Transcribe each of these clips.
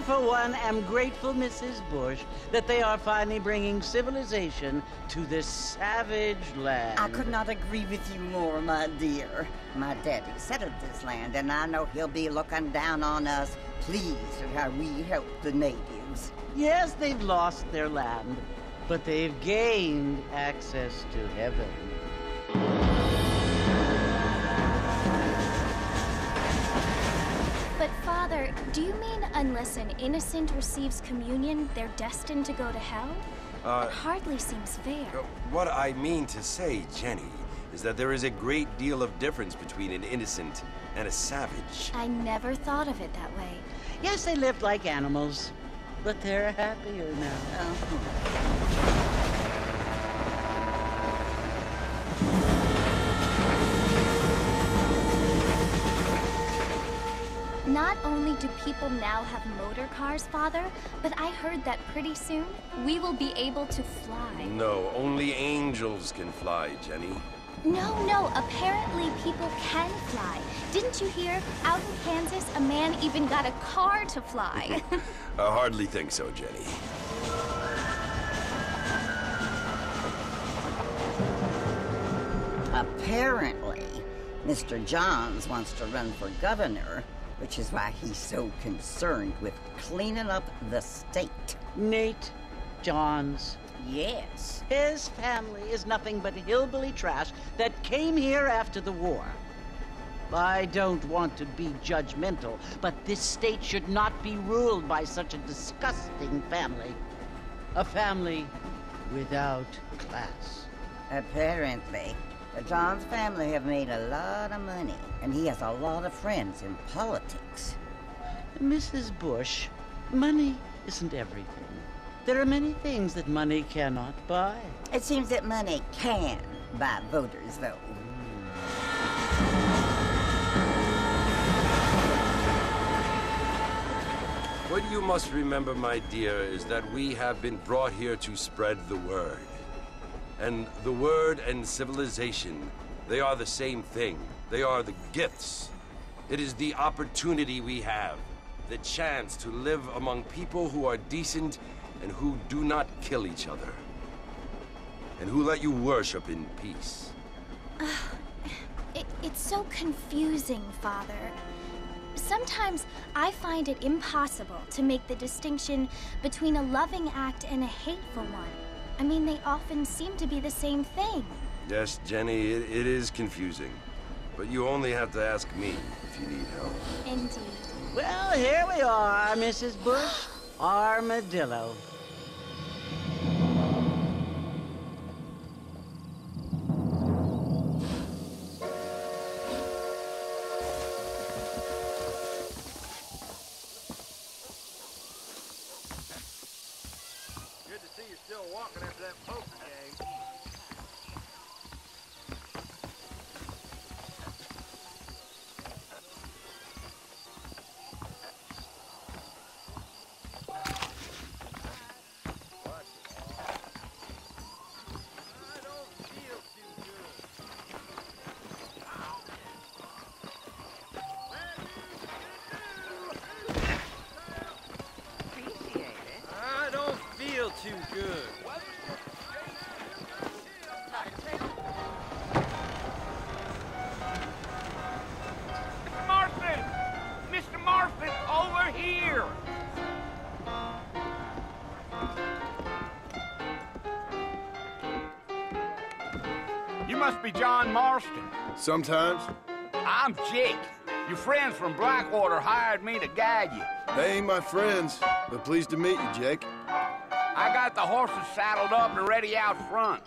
for one, am grateful, Mrs. Bush, that they are finally bringing civilization to this savage land. I could not agree with you more, my dear. My daddy settled this land, and I know he'll be looking down on us, pleased at how we help the natives. Yes, they've lost their land, but they've gained access to heaven. But Father, do you mean unless an innocent receives communion, they're destined to go to hell? That hardly seems fair. What I mean to say, Jenny, is that there is a great deal of difference between an innocent and a savage. I never thought of it that way. Yes, they lived like animals, but they're happier now. Not only do people now have motor cars, Father, but I heard that pretty soon we will be able to fly. No, only angels can fly, Jenny. No, apparently people can fly. Didn't you hear? Out in Kansas, a man even got a car to fly. I hardly think so, Jenny. Apparently, Mr. Johns wants to run for governor, which is why he's so concerned with cleaning up the state. Nate Johns. Yes. His family is nothing but hillbilly trash that came here after the war. I don't want to be judgmental, but this state should not be ruled by such a disgusting family. A family without class. Apparently. The Johns family have made a lot of money, and he has a lot of friends in politics. Mrs. Bush, money isn't everything. There are many things that money cannot buy. It seems that money can buy voters, though. What you must remember, my dear, is that we have been brought here to spread the word. And the word and civilization, they are the same thing. They are the gifts. It is the opportunity we have, the chance to live among people who are decent and who do not kill each other, and who let you worship in peace. It's so confusing, Father. Sometimes I find it impossible to make the distinction between a loving act and a hateful one. I mean, they often seem to be the same thing. Yes, Jenny, it is confusing. But you only have to ask me if you need help. Indeed. Well, here we are, Mrs. Bush. Armadillo. Good to see you still walking after that poker game. Too good. Marston! Mr. Marston, over here! You must be John Marston. Sometimes. I'm Jake. Your friends from Blackwater hired me to guide you. They ain't my friends, but pleased to meet you, Jake. I got the horses saddled up and ready out front.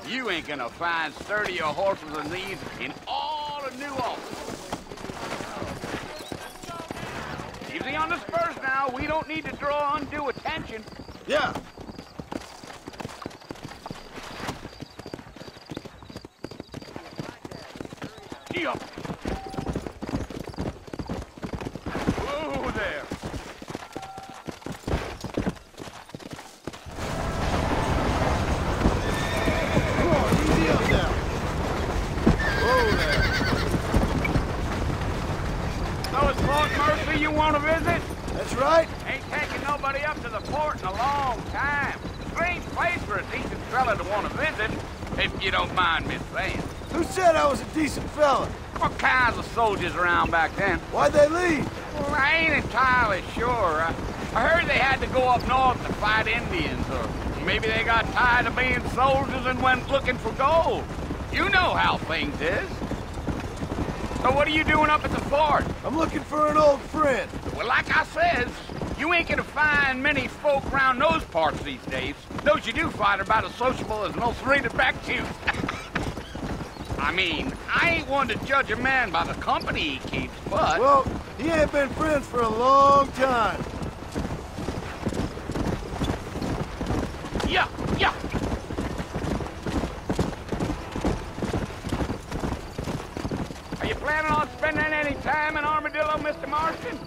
You ain't gonna find sturdier horses than these in all of New Orleans. Easy on the spurs now. We don't need to draw undue attention. Yeah. Gee up. So it's Fort Mercy you want to visit? That's right. Ain't taking nobody up to the fort in a long time. Strange place for a decent fella to want to visit, if you don't mind me saying. Who said I was a decent fella? What kinds of soldiers around back then? Why'd they leave? Well, I ain't entirely sure. I heard they had to go up north to fight Indians, or maybe they got tired of being soldiers and went looking for gold. You know how things is. So what are you doing up at the fort? I'm looking for an old friend. Well, like I says, you ain't gonna find many folk around those parts these days. Those you do find are about as sociable as most rated back tooth. I mean, I ain't one to judge a man by the company he keeps, but... Well, he ain't been friends for a long time. Yeah. Are you planning on spending any time in Armadillo, Mr. Marston?